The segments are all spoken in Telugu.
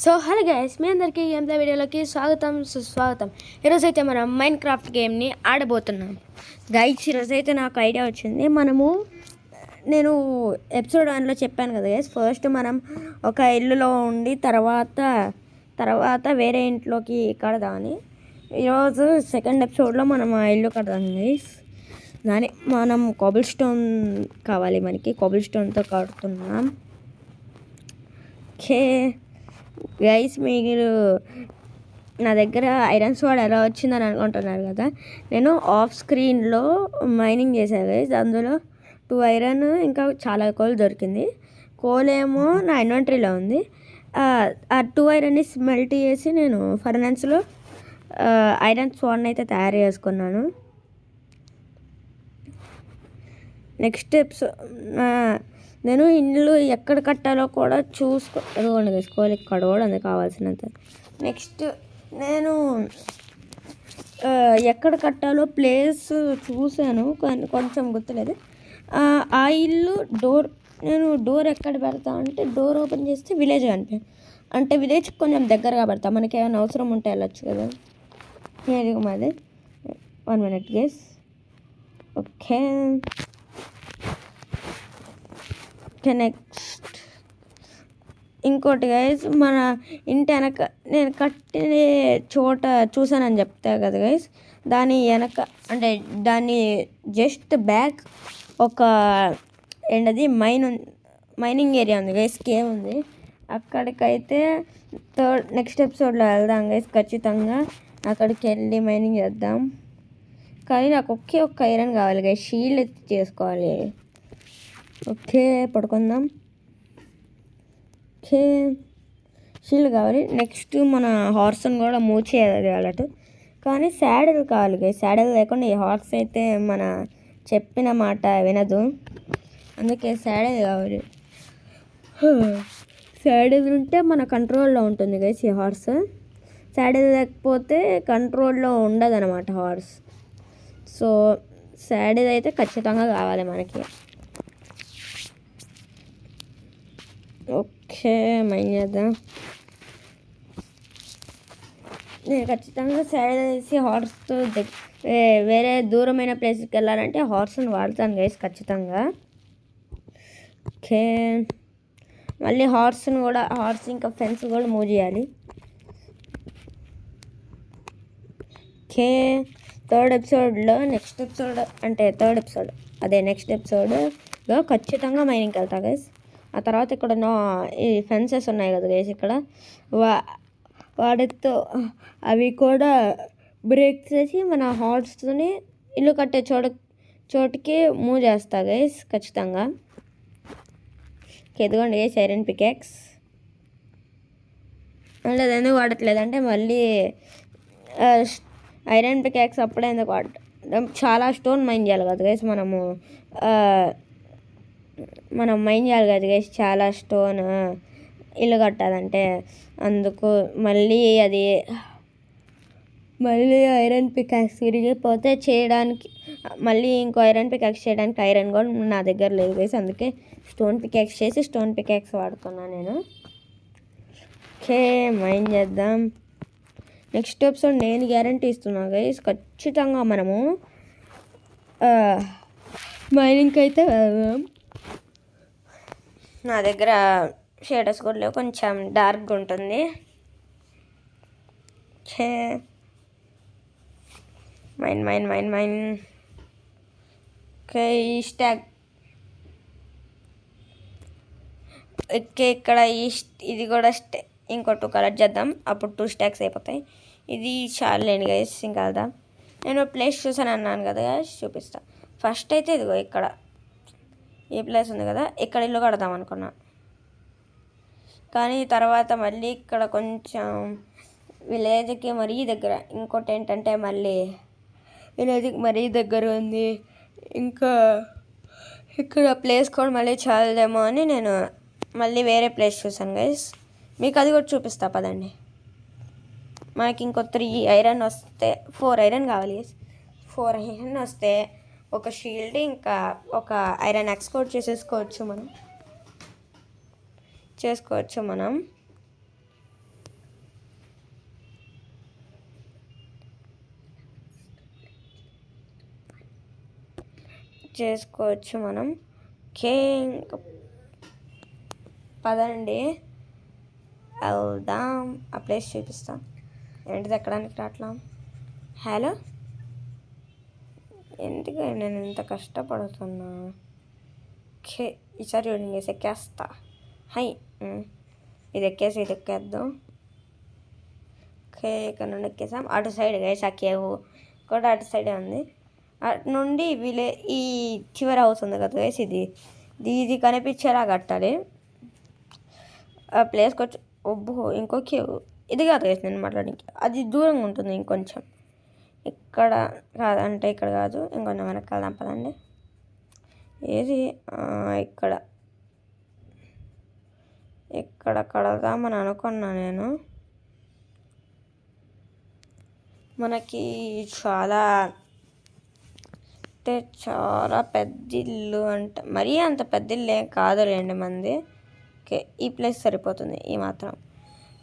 సో హలో గైస్, మీ అందరికీ గేమ్ ప్లే వీడియోలోకి స్వాగతం సుస్వాగతం. ఈరోజైతే మనం మైన్ క్రాఫ్ట్ గేమ్ని ఆడబోతున్నాం. గైస్, ఈరోజైతే నాకు ఐడియా వచ్చింది. నేను ఎపిసోడ్ 1లో చెప్పాను కదా గైస్, ఫస్ట్ మనం ఒక ఇల్లులో ఉండి తర్వాత వేరే ఇంట్లోకి కడదామని. ఈరోజు సెకండ్ ఎపిసోడ్లో మనం ఆ ఇల్లు కడదాం గైస్. మనం కాబుల్ స్టోన్ కావాలి, మనకి కాబుల్ స్టోన్తో కడుతున్నాం. ఓకే గైస్, మీరు నా దగ్గర ఐరన్ స్వాడ్ ఎలా వచ్చిందని అనుకుంటున్నారు కదా. నేను ఆఫ్ స్క్రీన్లో మైనింగ్ చేశాను గైస్. అందులో 2 ఐరన్ ఇంకా చాలా కోల్ దొరికింది. కోల్ ఏమో నా ఇన్వెంటరీలో ఉంది. ఆ 2 ఐరన్ని స్మెల్ట్ చేసి నేను ఫర్నెన్స్లో ఐరన్ స్వాడ్ని అయితే తయారు చేసుకున్నాను. నెక్స్ట్ నేను ఇల్లు ఎక్కడ కట్టాలో కూడా చూసుకోండి. ఇక్కడ కూడా ఉంది కావాల్సినంత. నెక్స్ట్ నేను ఎక్కడ కట్టాలో ప్లేస్ చూశాను, కానీ కొంచెం గుర్తులేదు. ఆ ఇల్లు నేను డోర్ ఎక్కడ పెడతా అంటే, డోర్ ఓపెన్ చేస్తే విలేజ్ కనిపించింది. అంటే విలేజ్ కొంచెం దగ్గరగా పెడతా, మనకి ఏమైనా అవసరం ఉంటే వెళ్ళచ్చు కదా. మాది 1 minute గైస్. ఓకే, నెక్స్ట్ ఇంకోటి గైస్, మన ఇంటి వెనక నేను కట్టిన చోట చూసానని చెప్తా కదా గైస్, దాని వెనక అంటే దాన్ని జస్ట్ బ్యాక్ ఒక మైనింగ్ ఏరియా ఉంది గైస్, కేవ్ ఉంది. అక్కడికైతే నెక్స్ట్ ఎపిసోడ్లో వెళ్దాం గైస్. ఖచ్చితంగా అక్కడికి వెళ్ళి మైనింగ్ చేద్దాం. కానీ నాకు ఒక్క ఐరన్ కావాలి గైస్, షీల్డ్ ఎత్తి చేసుకోవాలి. ఓకే, పడుకుందాం. ఓకే, షీల్డ్ కావాలి. నెక్స్ట్ మన హార్స్ని కూడా మూవ్ చేయాలి అన్నట్టు, కానీ శాడల్ కావాలి గైస్. శాడల్ లేకుండా ఈ హార్స్ అయితే మన చెప్పిన మాట వినదు, అందుకే శాడల్ కావాలి. శాడల్ ఉంటే మన కంట్రోల్లో ఉంటుంది గైస్ ఈ హార్స్. శాడల్ లేకపోతే కంట్రోల్లో ఉండదన్నమాట హార్స్. సో శాడల్ అయితే ఖచ్చితంగా కావాలి మనకి. ఓకే, మైండ్ చేద్దాం. నేను ఖచ్చితంగా సైడ్ వేసి హార్స్తో వేరే దూరమైన ప్లేస్కి వెళ్ళాలంటే హార్స్ని వాడతాను గైస్ ఖచ్చితంగా. ఓకే, మళ్ళీ హార్స్ ఇంకా ఫెన్స్ కూడా మూవ్ చేయాలి. ఓకే, నెక్స్ట్ ఎపిసోడ్లో ఖచ్చితంగా మైనింగ్కి వెళ్తా గైస్. ఆ తర్వాత ఇక్కడ ఈ ఫెన్సెస్ ఉన్నాయి కదా గైస్, ఇక్కడ వాటితో అవి కూడా బ్రేక్ చేసి మన హార్స్ని ఇల్లు కట్టే చోటుకి మూవ్ చేస్తా గైస్ ఖచ్చితంగా. ఎదుగోండి గైస్, ఐరన్ పికాక్స్. మళ్ళీ అది ఎందుకు వాడట్లేదంటే, మళ్ళీ ఐరన్ పికాక్స్ అప్పుడే ఎందుకు చాలా స్టోన్ మైన్ చేయాలి కదా గైస్. మనం మైన్ చేయాలి కదా గైస్, చాలా స్టోన్ ఇల్లు కట్టాలంటే. అందుకు మళ్ళీ ఐరన్ పికాక్స్ విరిగిపోతే మళ్ళీ ఇంకో ఐరన్ పికాక్స్ చేయడానికి ఐరన్ కూడా నా దగ్గర లేదు గైస్. అందుకే స్టోన్ పికాక్స్ వాడుతున్నాను నేను. ఓకే, మైన్ చేద్దాం. నెక్స్ట్ ఎపిసోడ్ నేను గ్యారంటీ ఇస్తున్నాను గైస్, ఖచ్చితంగా మనము మైనింగ్కి అయితే వెళ్దాం. నా దగ్గర షేడర్స్ కూడా లేవు, కొంచెం డార్క్గా ఉంటుంది. Okay, mine. ఓకే, ఈ స్టాక్ ఇక్కడ ఇది కూడా ఇంకో 2 కలెక్ట్ చేద్దాం, అప్పుడు 2 స్టాక్స్ అయిపోతాయి. ఇది చాలేండి గైస్, ఇంకా వెళ్దాం. నేను ప్లేస్ చూసాను అన్నాను కదా గైస్, చూపిస్తా. ఫస్ట్ అయితే ఇదిగో ఇక్కడ ఈ ప్లేస్ ఉంది కదా, ఇక్కడ ఇల్లు కడదాం అనుకున్నా. కానీ తర్వాత మళ్ళీ ఇక్కడ కొంచెం విలేజ్కి మరీ దగ్గర, ఇంకోటి ఏంటంటే మళ్ళీ విలేజ్కి మరీ దగ్గర ఉంది. ఇంకా ఇక్కడ ప్లేస్ కూడా మళ్ళీ చాలదేమో అని నేను మళ్ళీ వేరే ప్లేస్ చూసాను గైస్. మీకు అది కూడా చూపిస్తా పదండి. మనకి ఇంకో 3 ఐరన్ వస్తే 4 ఐరన్ కావాలి గైస్. 4 ఐరన్ వస్తే ఒక షీల్డ్ ఇంకా ఒక ఐరన్ యాక్స్ కూడా చేసుకోవచ్చు మనం. చేసుకోవచ్చు మనం. ఓకే, ఇంకా పదండి వెళ్దాం. ఆ ప్లేస్ చూపిస్తాం. ఏంటిది ఎక్కడానికి రావట్లా? హలో, ఎందుకు నేను ఇంత కష్టపడుతున్నా? ఓకే, ఈసారి ఇంకేసి ఎక్కేస్తా. హై, ఇది ఎక్కేద్దాం. ఓకే, ఇక్కడ నుండి ఎక్కేసాం. అటు సైడ్ గైస్ ఆ కేవ్ కూడా అటు సైడే ఉంది. అటు నుండి ఈ చివరి హౌస్ ఉంది కదా గైస్, ఇది కనిపించేలా కట్టాలి. ఆ ప్లేస్కి వచ్చి ఒబ్బో ఇంకో కేవ్. ఇది కాదు గైస్ నేను మాట్లాడానికి, అది దూరంగా ఉంటుంది ఇంకొంచెం. ఇక్కడ కాదంటే ఇక్కడ కాదు, ఇంకొంచెం వెనక్కి వెళ్దాం పదండి. ఏది ఇక్కడ కడదామని అనుకున్నా నేను. మనకి చాలా అంటే చాలా పెద్ద ఇల్లు, అంటే మరీ అంత పెద్ద ఇల్లు ఏం కాదులేండి మంది. ఓకే, ఈ ప్లేస్ సరిపోతుంది ఈ మాత్రం,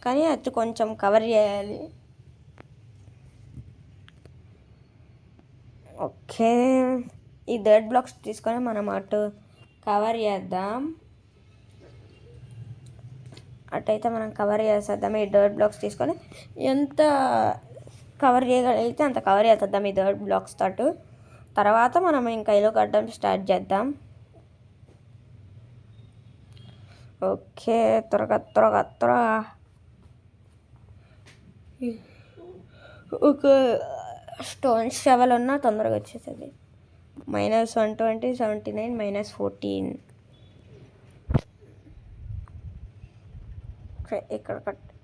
కానీ అది కొంచెం కవర్ చేయాలి. ఓకే, ఈ థర్డ్ బ్లాక్స్ తీసుకొని మనం అటు కవర్ చేద్దాం. అటైతే మనం కవర్ చేసేద్దాం. ఈ థర్డ్ బ్లాక్స్ తీసుకొని ఎంత కవర్ చేయగలిగితే అంత కవర్ చేసేద్దాం ఈ థర్డ్ బ్లాక్స్ తోటి. తర్వాత మనం ఇంకా ఇల్లు కట్టడం స్టార్ట్ చేద్దాం. ఓకే, త్వరగా ఒక స్టోన్ షవల్ ఉన్నా తొందరగా వచ్చేసేది. -120, 79, -14. ఇక్కడ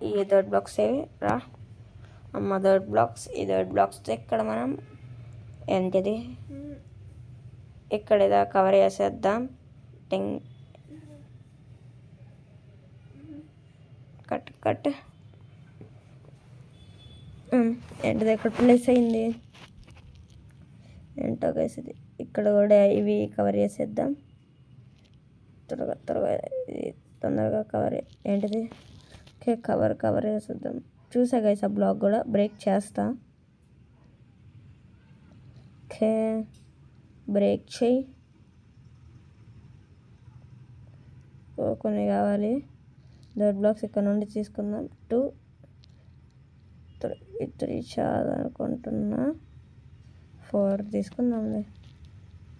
ఈ థర్డ్ బ్లాక్స్ ఏవి రా అమ్మ, థర్డ్ బ్లాక్స్. ఈ థర్డ్ బ్లాక్స్తో ఇక్కడ మనం ఏంటిది ఇక్కడ ఏదో కవర్ చేసేద్దాం. కట్ ఏంటిది ఇక్కడ ప్లేస్ అయింది ఏంటో గైస్. ఇక్కడ కూడా ఇవి కవర్ చేసేద్దాం. త్వరగా ఇది తొందరగా కవర్. ఏంటిది? ఓకే, కవర్ చేసేద్దాం. చూసా గైస్ ఆ బ్లాక్ కూడా బ్రేక్ చేస్తా. ఓకే, బ్రేక్ చేయి. కొన్ని కావాలి. థర్డ్ బ్లాక్స్ ఇక్కడ నుండి తీసుకుందాం. 2, 3 చాలనుకుంటున్నా. 4 తీసుకుందాంలే.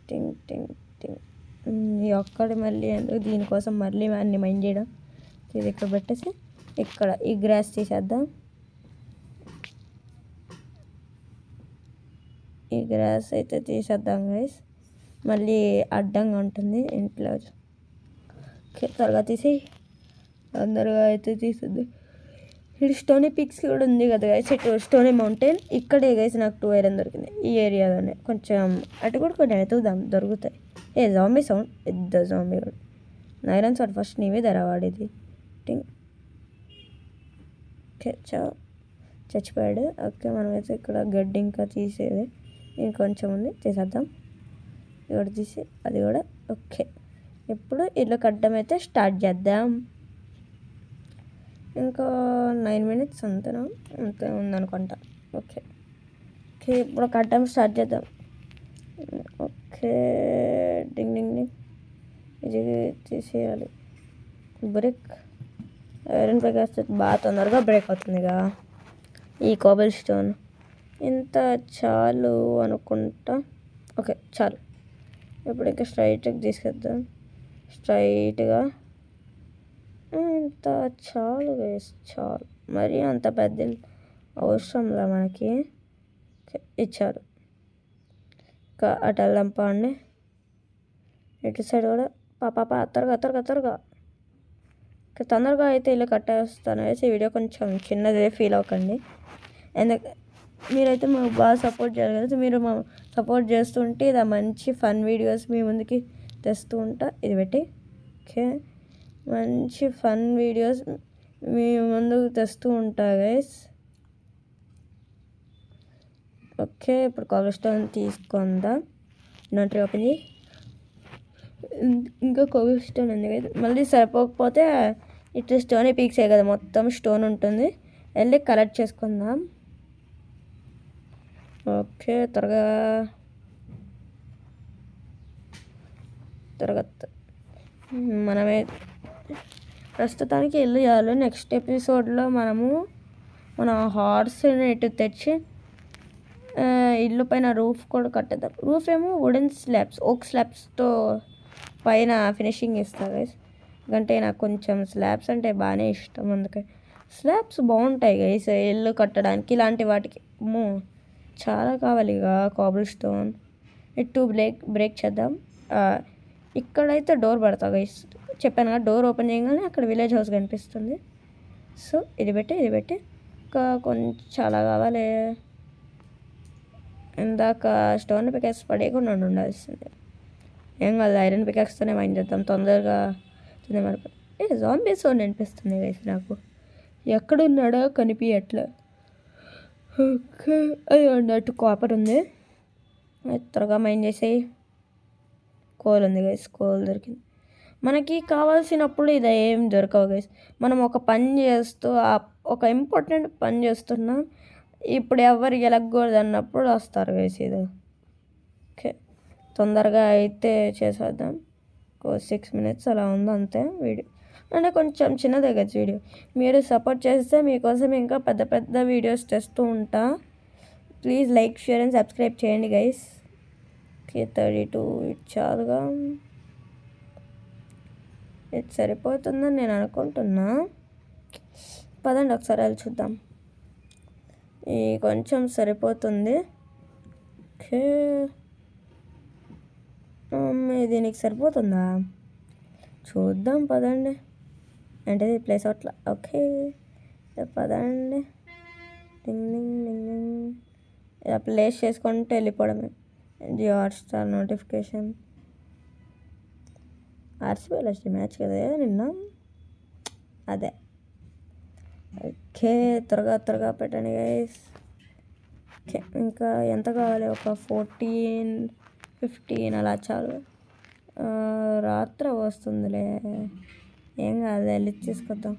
టింగ్. ఈ ఒక్కడి మళ్ళీ ఎందుకు, దీనికోసం మళ్ళీ అన్ని మైండ్ చేయడం. ఇది ఇక్కడ పెట్టేసి ఇక్కడ ఈ గ్రాస్ తీసేద్దాం. ఈ గ్రాస్ అయితే తీసేద్దాం గైస్, మళ్ళీ అడ్డంగా ఉంటుంది ఇంట్లో. త్వరగా తీసి తొందరగా అయితే తీసేద్దాం. ఇక్కడ స్టోనీ పిక్స్ కూడా ఉంది కదా గైస్, ఇటు స్టోనీ మౌంటైన్. ఇక్కడే గైస్ నాకు 2 ఐరన్ దొరికింది ఈ ఏరియాలోనే. కొంచెం అటు కూడా కొన్ని ఎత్తుదాం, దొరుకుతాయి. జాంబీ సౌండ్, పెద్ద జాంబీ కూడా. ఐరన్ షాట్ ఫస్ట్ నీవే ధర వాడేది. టింగ్. ఓకే, చచ్చిపోయాడు. ఓకే, మనమైతే ఇక్కడ గడ్డి ఇంకా తీసేది ఇంకొంచెం ఉంది, తీసేద్దాం. ఇక్కడ తీసి అది కూడా. ఓకే, ఇప్పుడు ఇల్లు కట్టడం అయితే స్టార్ట్ చేద్దాం. ఇంకా 9 minutes అంతే ఉందనుకుంటా. ఓకే, ఇప్పుడు కట్టడం స్టార్ట్ చేద్దాం. ఓకే, డింగ్. ఇది తీసేయాలి. బ్రేక్ ఐరన్ బ్రేక్ వేస్తే బాగా తొందరగా బ్రేక్ అవుతుందిగా. ఈ కోబల్ స్టోన్ ఇంత చాలు అనుకుంటా. ఓకే, చాలు. ఇప్పుడు ఇంకా స్ట్రైట్గా తీసుకెద్దాం. స్ట్రైట్గా ఇంత చాలు గైస్, చాలు. మరి అంత పెద్ద అవసరంలా మనకి. ఇచ్చారు. ఇంకా అటు వెళ్దాం పాండి. ఇటు సైడ్ కూడా త్వరగా తొందరగా అయితే ఇల్లు కట్టేస్తాను వేసి. వీడియో కొంచెం చిన్నదే ఫీల్ అవ్వకండి, ఎందుకు మీరైతే మాకు బాగా సపోర్ట్ చేయాలి కదా. మీరు మా సపోర్ట్ చేస్తుంటే ఇది మంచి ఫన్ వీడియోస్ మీ ముందుకి తెస్తూ ఉంటా. ఇది పెట్టి ఓకే, మంచి ఫన్ వీడియోస్ మీ ముందుకు తెస్తూ ఉంటా గైస్. ఓకే, ఇప్పుడు కోబల్ స్టోన్ తీసుకుందా. ఇన్వెంటరీ ఓపెన్ చేయి. ఇంకా కోబల్ స్టోన్ ఉంది కదా, మళ్ళీ సరిపోకపోతే ఇట్లా స్టోనే పీక్సే కదా, మొత్తం స్టోన్ ఉంటుంది. వెళ్ళి కలెక్ట్ చేసుకుందాం. ఓకే, త్వరగా తిరగచ్చు. మనమే ప్రస్తుతానికి ఇల్లు చాలు. నెక్స్ట్ ఎపిసోడ్లో మనము మన హార్స్ని ఇటు తెచ్చి ఇల్లు పైన రూఫ్ కూడా కట్టేద్దాం. రూఫ్ ఏమో వుడెన్ స్లాబ్స్, ఓక్ స్లాబ్స్తో పైన ఫినిషింగ్ ఇస్తాను గైస్. ఎందుకంటే నాకు కొంచెం స్లాబ్స్ అంటే బాగానే ఇష్టం, అందుకే స్లాబ్స్ బాగుంటాయి గైస్ ఇల్లు కట్టడానికి. ఇలాంటి వాటికి చాలా కావాలి ఇక కాబుల్ స్టోన్. ఇటు బ్రేక్ చేద్దాం. ఇక్కడైతే డోర్ పెడతా గైస్, చెప్పాను కదా డోర్ ఓపెన్ చేయగానే అక్కడ విలేజ్ హౌస్ కనిపిస్తుంది. సో ఇది పెట్టి ఇంకా కొంచెం చాలా కావాలి. ఇందాక స్టోన్ పికాక్స్ పడేయకుండా ఉండాల్సింది. ఏం కాదు, ఐరన్ పికాక్స్తోనే మైండ్ చేద్దాం తొందరగా. జాంబీ సౌండ్ అనిపిస్తుంది గైస్ నాకు, ఎక్కడున్నాడో కనిపించట్లే. ఓకే, అది అన్నట్టు కాపర్ ఉంది, త్వరగా మైండ్ చేసేయి. కోల్ ఉంది గైస్, కోల్ దొరికింది. మనకి కావాల్సినప్పుడు ఇది ఏం దొరకవు గైస్. మనం ఒక పని చేస్తూ ఒక ఇంపార్టెంట్ పని చేస్తున్నాం, ఇప్పుడు ఎవరు గెలకూడదు అన్నప్పుడు వస్తారు గైస్. ఇది ఓకే, తొందరగా అయితే చేసేద్దాం. 6 minutes అలా ఉంది అంతే వీడియో. అంటే కొంచెం చిన్నదే కదా వీడియో. మీరు సపోర్ట్ చేస్తే మీకోసం ఇంకా పెద్ద పెద్ద వీడియోస్ తెస్తూ ఉంటా. Please like, share and subscribe చేయండి గైస్. ఓకే, 32 చాలుగా, ఇది సరిపోతుందని నేను అనుకుంటున్నా. పదండి ఒకసారి వెళ్ళి చూద్దాం. ఈ కొంచెం సరిపోతుంది. ఓకే, దీనికి సరిపోతుందా చూద్దాం పదండి. అంటే ప్లేస్ అట్లా. ఓకే పదండి. ఇలా ప్లేస్ చేసుకుంటే వెళ్ళిపోవడమే. Jio Hotstar notification. RCB last match కదా నిన్న, అదే. ఓకే, త్వరగా పెట్టండి గైస్. ఓకే, ఇంకా ఎంత కావాలి? ఒక 14, 15 అలా చాలు. రాత్రి వస్తుందిలే, ఏం కాదు, వెళ్ళి తీసుకొద్దాం.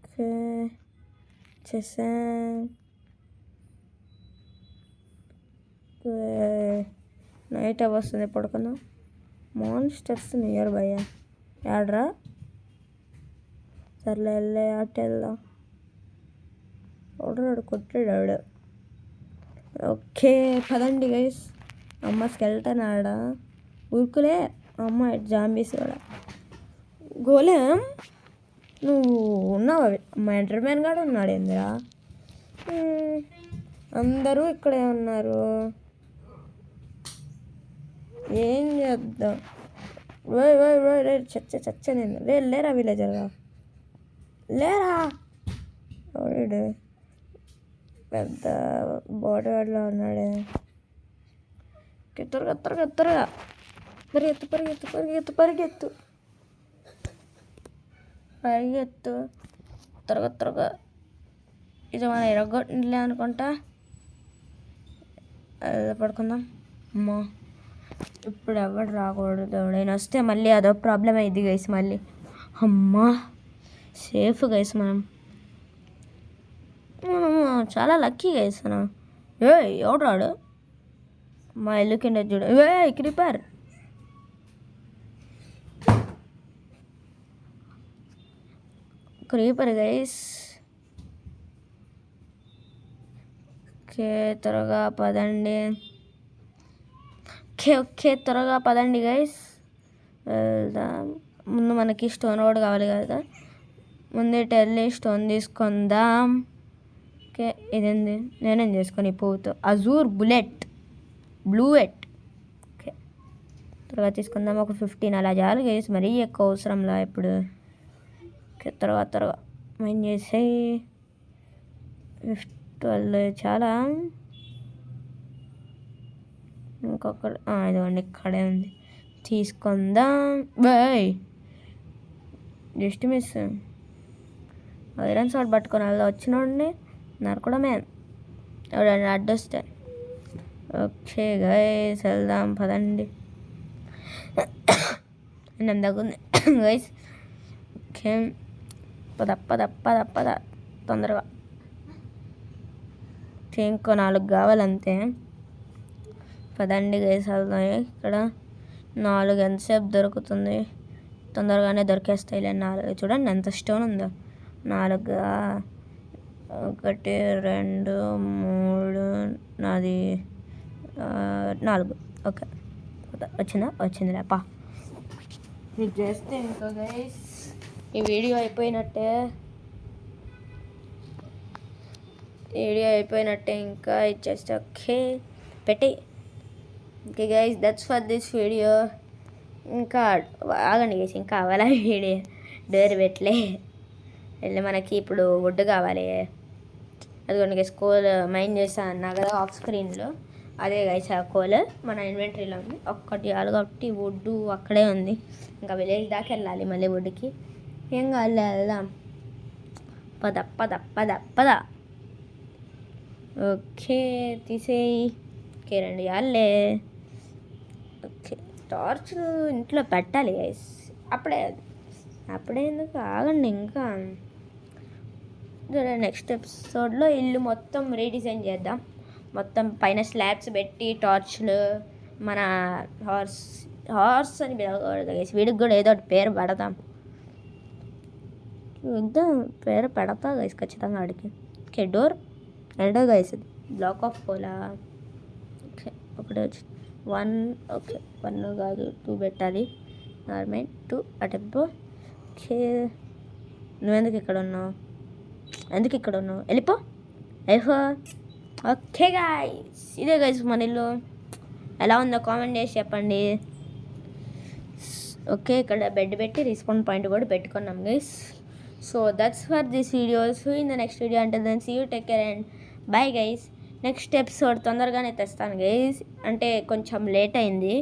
ఓకే చేసా. నైట్ వస్తుంది, పడుకుందాం. మాన్స్టర్స్ నియర్ బై యాడ్రా. సర్లే వెళ్ళే అటు వెళ్దాం. ఆర్డర్ కొట్టాడు. ఓకే పదండి గైస్. అమ్మ స్కెల్టన్ ఆడ ఊరుకులే. అమ్మ జాంబీస్ కూడా. గోలేం నువ్వు ఉన్నావా? మా ఎంటర్మ్యాన్ గాడు ఉన్నాడు ఏందిరా? అందరూ ఇక్కడే ఉన్నారు, ఏం చేద్దాం? చచ్చ నేను లేరా విలేజర్గా లేరా. ఓడాడు పెద్ద బాడీ వాడిలో ఉన్నాడే. త్వరగా పరిగెత్తు త్వరగా. ఇది మన ఎరగొట్టలే అనుకుంటా. పడుకుందాం. అమ్మా ఇప్పుడు ఎవడు రాకూడదు, ఎవడైనా వస్తే మళ్ళీ అదో ప్రాబ్లం అయింది గైస్. మళ్ళీ అమ్మా సేఫ్ గైస్. మనము చాలా లక్కీ గైస్. ఎవడు రాడు మా ఇల్లు కింద చూడు. క్రీపర్. గైస్. ఓకే త్వరగా పదండి. ఓకే త్వరగా పదండి గైస్, వెళ్దాం. ముందు మనకి స్టోన్ కూడా కావాలి కదా, ముందే వెళ్ళి స్టోన్ తీసుకుందాం. ఓకే ఇదేంది? నేనేం చేసుకొని పువ్వుతో అజూర్ బ్లూవెట్. ఓకే త్వరగా తీసుకుందాం. ఒక 15 అలా చాలు గైస్, మరీ ఎక్కువ అవసరంలా ఇప్పుడు. ఓకే త్వరగా మైండ్ చేసేయి. 12 చాలా. ఇంకొక ఇదిగోండి ఇక్కడే ఉంది, తీసుకుందాం. Just miss. ఐరన్ షాట్ పట్టుకొని అలా వచ్చినోడిని నరకడమే, ఎవడన్నా అడ్డొస్తే. ఓకే గైస్ వెళ్దాం పదండి. నేను దగ్గుంది గైస్. ఓకే పద తొందరగా. ఇంకో 4 కావాలంతే. పదండి గైస్ వెళ్దాం. ఇక్కడ 4 ఎంతసేపు దొరుకుతుంది, తొందరగానే దొరికేస్తాయిలే. 4 చూడండి ఎంత స్టోన్ ఉందో. 4 1 2 3 నాది 4. ఓకే వచ్చింది లేపా. ఇది చేస్తే ఇంకా గైస్ ఈ వీడియో అయిపోయినట్టే. ఇంకా ఇచ్చేస్తే ఓకే పెట్టి. Okay guys that's for this video. ఇంకా ఆగండి గైస్, ఇంకా అవ్వాలా వీడియో. డోర్ పెట్టలే వెళ్ళి మనకి ఇప్పుడు వుడ్ కావాలి. అదిగోండి గైస్ కోల్ మైండ్ చేస్తా అన్నా కదా ఆఫ్ స్క్రీన్లో. అదే గైస్ ఆ కోల్ మన ఇన్వెంటరీలో ఉంది. ఒక్కటి కాబట్టి వుడ్ అక్కడే ఉంది. ఇంకా విలేజ్ దాకా వెళ్ళాలి మళ్ళీ వుడ్కి. ఏం కావాలి వెళ్దాం. పద. ఓకే తీసేయి. ఓకే రండి వాళ్ళే. ఓకే టార్చ్లు ఇంట్లో పెట్టాలి గైస్. అప్పుడే ఎందుకు ఆగండి ఇంకా. నెక్స్ట్ ఎపిసోడ్లో ఇల్లు మొత్తం రీడిజైన్ చేద్దాం. మొత్తం పైన స్లాబ్స్ పెట్టి టార్చ్లు, మన హార్స్ అని పిలవకూడదు గైస్, వీడికి కూడా ఏదో ఒకటి పేరు పెడతాం. చూద్దాం పేరు పెడతా గైస్ ఖచ్చితంగా ఆడికి. ఓకే డోర్ రెండో guys block of cola. Okay ఒకటే వచ్చి 1. ఓకే 1 కాదు 2 పెట్టాలి. నార్మల్ 2 అటెంపో. ఓకే నువ్వెందుకు ఇక్కడ ఉన్నావు? వెళ్ళిపో. ఓకే గాయ్స్ ఇదే గైస్ మన ఇల్లు. ఎలా ఉందో కామెంట్ చేసి చెప్పండి. ఓకే ఇక్కడ బెడ్ పెట్టి రిస్పాన్ పాయింట్ కూడా పెట్టుకున్నాం guys. So that's for this video. See in the next video. అంటే then see you, take care and bye guys. Next episode తొందరగానే తెస్తాను గైస్. అంటే కొంచెం లేట్ అయింది,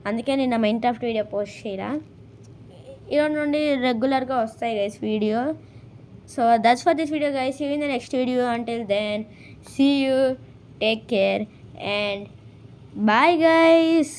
అందుకే నిన్న మైన్క్రాఫ్ట్ వీడియో పోస్ట్ చేయరా. ఈరోజు నుండి రెగ్యులర్గా వస్తాయి guys video. So that's for this video guys. See you in the next video. Until then see you, take care and bye guys.